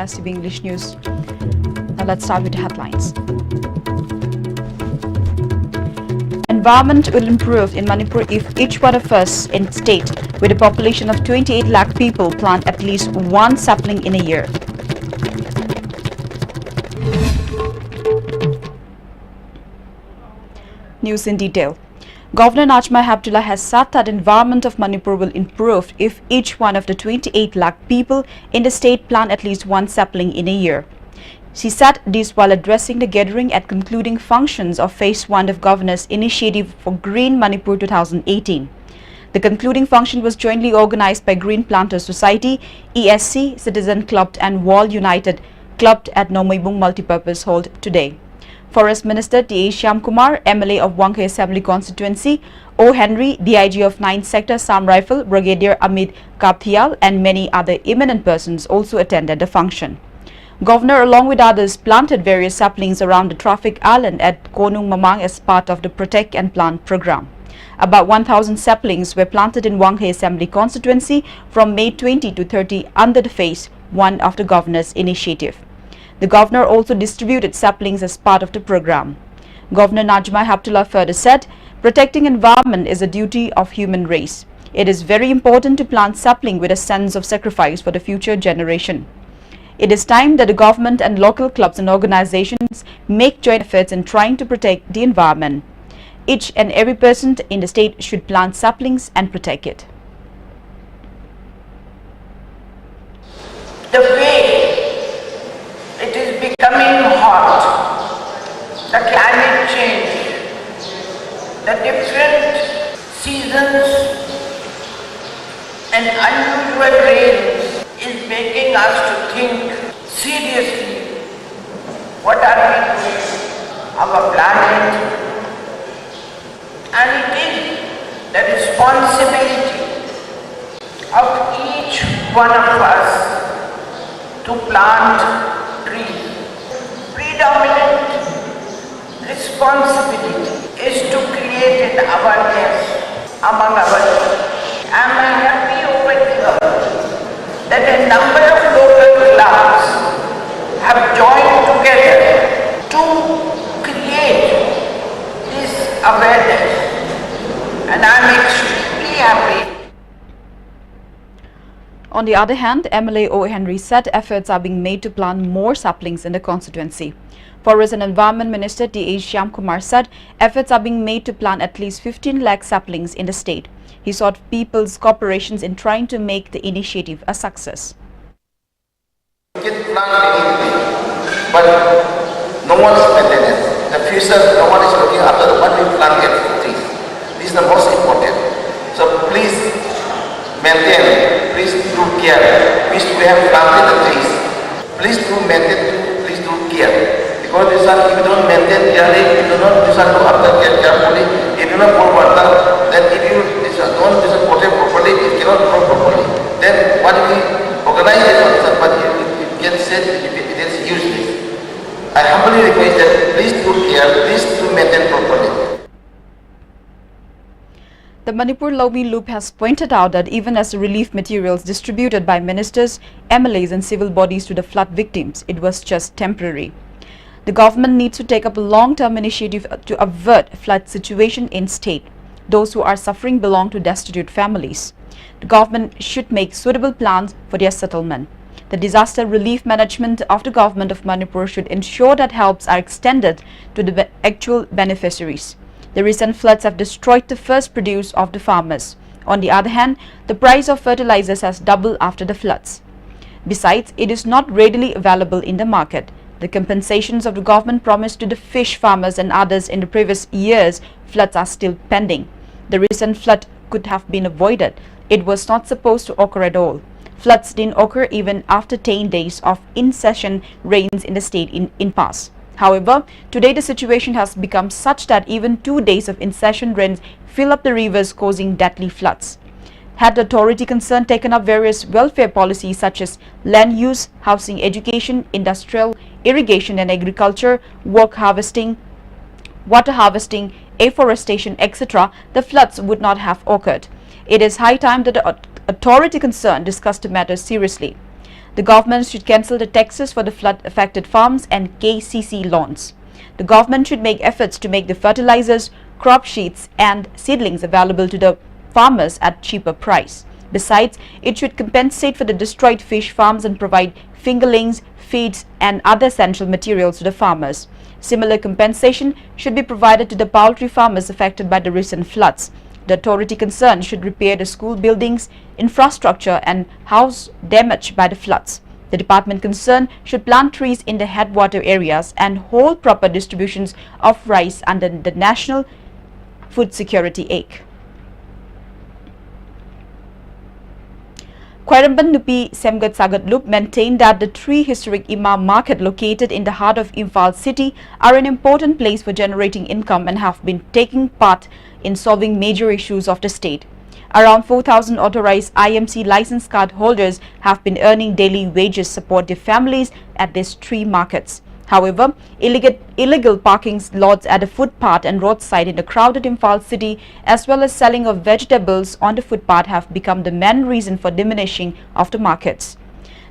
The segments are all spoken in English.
has TV English News. Now let's start with the headlines. Environment will improve in Manipur if each one of us in state with a population of 28 lakh people plant at least one sapling in a year. News in detail. Governor Najma Heptullah has said that environment of Manipur will improve if each one of the 28 lakh people in the state plant at least one sapling in a year. She said this while addressing the gathering at concluding functions of Phase 1 of Governor's Initiative for Green Manipur 2018. The concluding function was jointly organized by Green Planters Society, ESC, Citizen Club and Wall United Club at Nomaibung Multipurpose Hall today. Forest Minister T.A. Shyamkumar, MLA of Wangkhe Assembly Constituency, O. Henry, DIG of 9th Sector Sam Rifle, Brigadier Amit Kapthial and many other eminent persons also attended the function. Governor along with others planted various saplings around the traffic island at Konung Mamang as part of the Protect and Plant program. About 1,000 saplings were planted in Wangkhe Assembly Constituency from May 20 to 30 under the Phase 1 of the Governor's initiative. The Governor also distributed saplings as part of the program. Governor Najma Heptullah further said, protecting environment is a duty of human race. It is very important to plant sapling with a sense of sacrifice for the future generation. It is time that the government and local clubs and organizations make joint efforts in trying to protect the environment. Each and every person in the state should plant saplings and protect it. The way it is becoming hot, the climate change, the different seasons and unusual rains is making us to think seriously what are we doing, our planet, and it is the responsibility of each one of us to plant trees. Predominant responsibility is to create an awareness among our youth. I am happy over here that a number of local clubs have joined together to create this awareness, and I am extremely happy. On the other hand, MLA O. Henry said efforts are being made to plant more saplings in the constituency. Forest and Environment Minister T.A. Shyamkumar said efforts are being made to plant at least 15 lakh saplings in the state. He sought people's cooperations in trying to make the initiative a success. We can plant anything, but no one is maintenance. The future, no one is looking after what we plant at trees. This is the most important. So please maintain, please do care. We have planted the trees. Please do maintain, please do care. Because this one, if you don't maintain carefully, if you don't do after care carefully, if you don't pour water, then if you don't protect properly, it cannot grow properly. Then what we organize this one, but it gets said, it is useless. I humbly request that please do care, please do maintain properly. The Manipur Lomi Loop has pointed out that even as the relief materials distributed by ministers, MLAs and civil bodies to the flood victims, it was just temporary. The government needs to take up a long-term initiative to avert flood situation in state. Those who are suffering belong to destitute families. The government should make suitable plans for their settlement. The disaster relief management of the government of Manipur should ensure that helps are extended to the actual beneficiaries. The recent floods have destroyed the first produce of the farmers. On the other hand, the price of fertilizers has doubled after the floods. Besides, it is not readily available in the market. The compensations of the government promised to the fish farmers and others in the previous years' floods are still pending. The recent flood could have been avoided. It was not supposed to occur at all. Floods didn't occur even after 10 days of in-session rains in the state in past. However, today the situation has become such that even 2 days of in-session rains fill up the rivers, causing deadly floods. Had the authority concerned taken up various welfare policies such as land use, housing, education, industrial, irrigation and agriculture, water harvesting, afforestation, etc., the floods would not have occurred. It is high time that the authority concerned discussed the matter seriously. The government should cancel the taxes for the flood-affected farms and KCC loans. The government should make efforts to make the fertilizers, crop sheets and seedlings available to the farmers at cheaper price. Besides, it should compensate for the destroyed fish farms and provide fingerlings, feeds and other essential materials to the farmers. Similar compensation should be provided to the poultry farmers affected by the recent floods. The authority concerned should repair the school buildings, infrastructure and house damaged by the floods. The department concerned should plant trees in the headwater areas and hold proper distributions of rice under the National Food Security Act. Khwairambam Nupi Semgat Sagat Loop maintained that the three historic EEMA Market located in the heart of Imphal city are an important place for generating income and have been taking part in solving major issues of the state. Around 4,000 authorized IMC license card holders have been earning daily wages to support their families at these three markets. However, illegal parking lots at the footpath and roadside in the crowded Imphal city as well as selling of vegetables on the footpath have become the main reason for diminishing of the markets.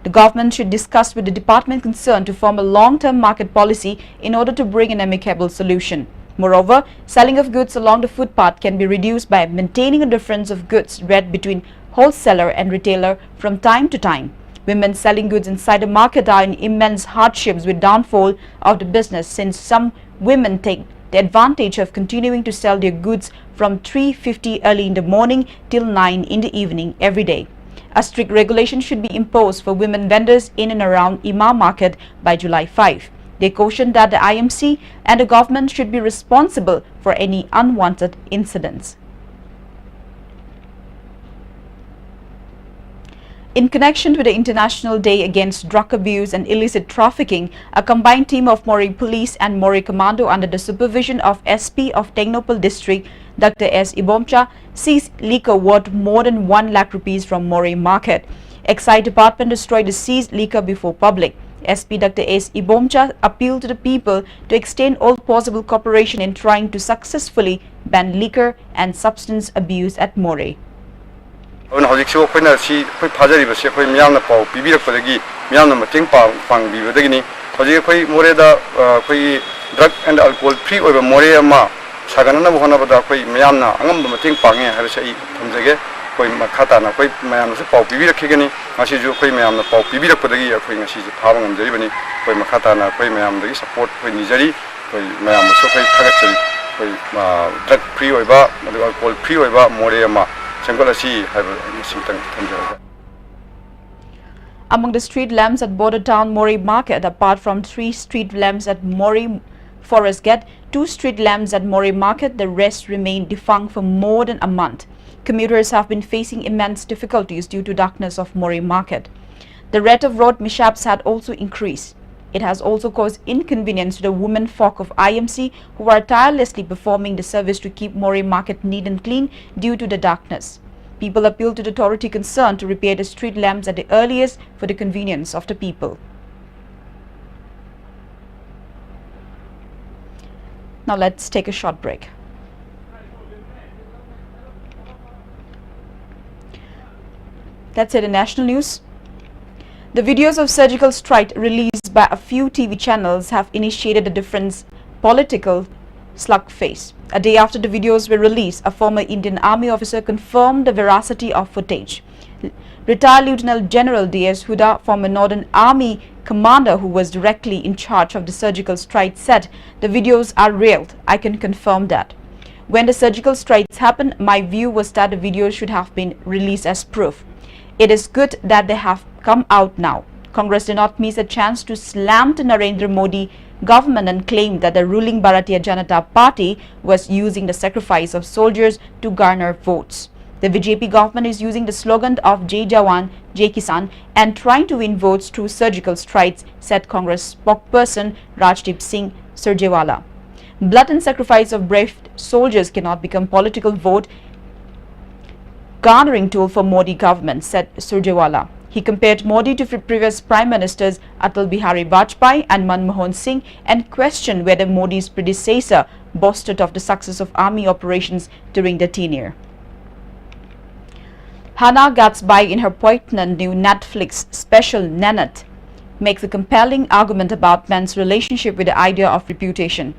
The government should discuss with the department concerned to form a long-term market policy in order to bring an amicable solution. Moreover, selling of goods along the footpath can be reduced by maintaining a difference of goods rate between wholesaler and retailer from time to time. Women selling goods inside the market are in immense hardships with downfall of the business since some women take the advantage of continuing to sell their goods from 3:50 early in the morning till 9 in the evening every day. A strict regulation should be imposed for women vendors in and around EEMA Market by July 5. They cautioned that the IMC and the government should be responsible for any unwanted incidents. In connection with the International Day Against Drug Abuse and Illicit Trafficking, a combined team of Moree Police and Moree Commando under the supervision of SP of Technopal District, Dr. S. Ibomcha, seized liquor worth more than 1 lakh rupees from Moree Market. Excise Department destroyed the seized liquor before public. SP Dr. S. Ibomcha appealed to the people to extend all possible cooperation in trying to successfully ban liquor and substance abuse at Moree. हौजिकसु अखोइना सि अखोइ फाजरिबसे अखोइ मियामना पाउ पिबिरकपदगी मियामना मतेंग पांगबिबदगिनी हौजिक अखोइ मोरेदा अखोइ drug and alcohol free ओइबा मोरे अमा सागनना बहनबदा अखोइ मियामना अंगम मतेंग पांगे हाबसे आई थमजगे अखोइ मखाताना अखोइ मियामनासु पाउ पिबिरखिगनी मासिजु अखोइ मियामना पाउ पिबिरकपदगी अखोइ ngasi फाबा ngamjariबनी अखोइ मखाताना अखोइ मियामदगी सपोर्ट अखोइ निजरी अखोइ मियामसु अखोइ थागतचरी अखोइ ड्रग फ्री ओइबा अल्कोहल फ्री ओइबा मोरे अमा Among the street lamps at border town Moree Market, apart from 3 street lamps at Moree Forest Gate, 2 street lamps at Moree Market, the rest remain defunct for more than a month. Commuters have been facing immense difficulties due to darkness of Moree Market. The rate of road mishaps had also increased. It has also caused inconvenience to the women folk of IMC who are tirelessly performing the service to keep Moree Market neat and clean due to the darkness. People appeal to the authority concerned to repair the street lamps at the earliest for the convenience of the people. Now let's take a short break. That's it in national news. The videos of surgical strike released by a few TV channels have initiated a different political slugfest. A day after the videos were released, a former Indian Army officer confirmed the veracity of footage. Retired Lieutenant General D.S. Huda, former Northern Army commander who was directly in charge of the surgical strike, said, "The videos are real. I can confirm that. When the surgical strikes happened, my view was that the videos should have been released as proof. It is good that they have come out now." Congress did not miss a chance to slam to Narendra Modi government and claim that the ruling Bharatiya Janata Party was using the sacrifice of soldiers to garner votes. The BJP government is using the slogan of Jai Jawan, Jai Kisan and trying to win votes through surgical strikes, said Congress spokesperson Rajdeep Singh Surjewala. Blood and sacrifice of brave soldiers cannot become political vote garnering tool for Modi government, said Surjewala. He compared Modi to previous Prime Ministers Atal Bihari Vajpayee and Manmohan Singh and questioned whether Modi's predecessor boasted of the success of army operations during the tenure. Hannah Gatsby, in her poignant new Netflix special Nanette, makes a compelling argument about men's relationship with the idea of reputation.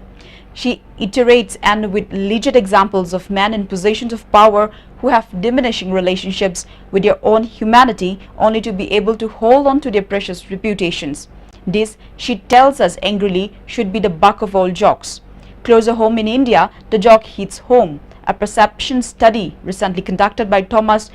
She iterates and with legit examples of men in positions of power who have diminishing relationships with their own humanity only to be able to hold on to their precious reputations. This, she tells us angrily, should be the buck of all jocks. Closer home in India, the jock hits home. A perception study recently conducted by Thomas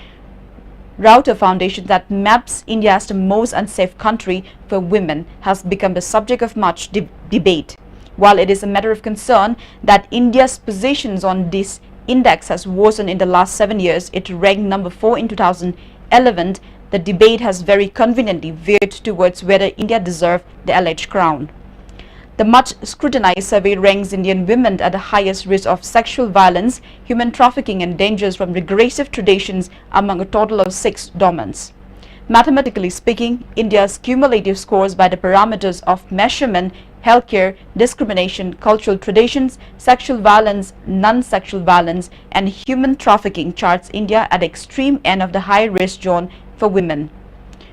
Router Foundation that maps India as the most unsafe country for women has become the subject of much debate. While it is a matter of concern that India's positions on this index has worsened in the last 7 years, it ranked number 4 in 2011, the debate has very conveniently veered towards whether India deserves the alleged crown. The much scrutinized survey ranks Indian women at the highest risk of sexual violence, human trafficking and dangers from regressive traditions among a total of 6 domains. Mathematically speaking, India's cumulative scores by the parameters of measurement, healthcare, discrimination, cultural traditions, sexual violence, non-sexual violence and human trafficking charts India at the extreme end of the high-risk zone for women.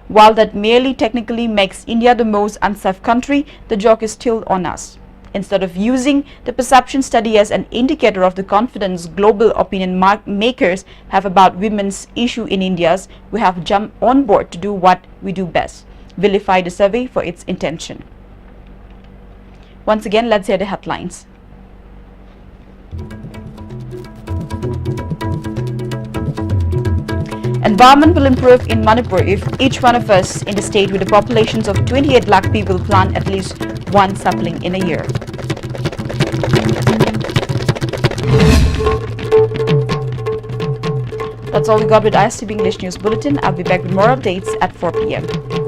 While that merely technically makes India the most unsafe country, the joke is still on us. Instead of using the perception study as an indicator of the confidence global opinion makers have about women's issue in India, we have jumped on board to do what we do best, vilify the survey for its intention. Once again, let's hear the headlines. Environment will improve in Manipur if each one of us in the state with the populations of 28 lakh people plant at least one sapling in a year. That's all we got with ISTV English News Bulletin. I'll be back with more updates at 4 p.m.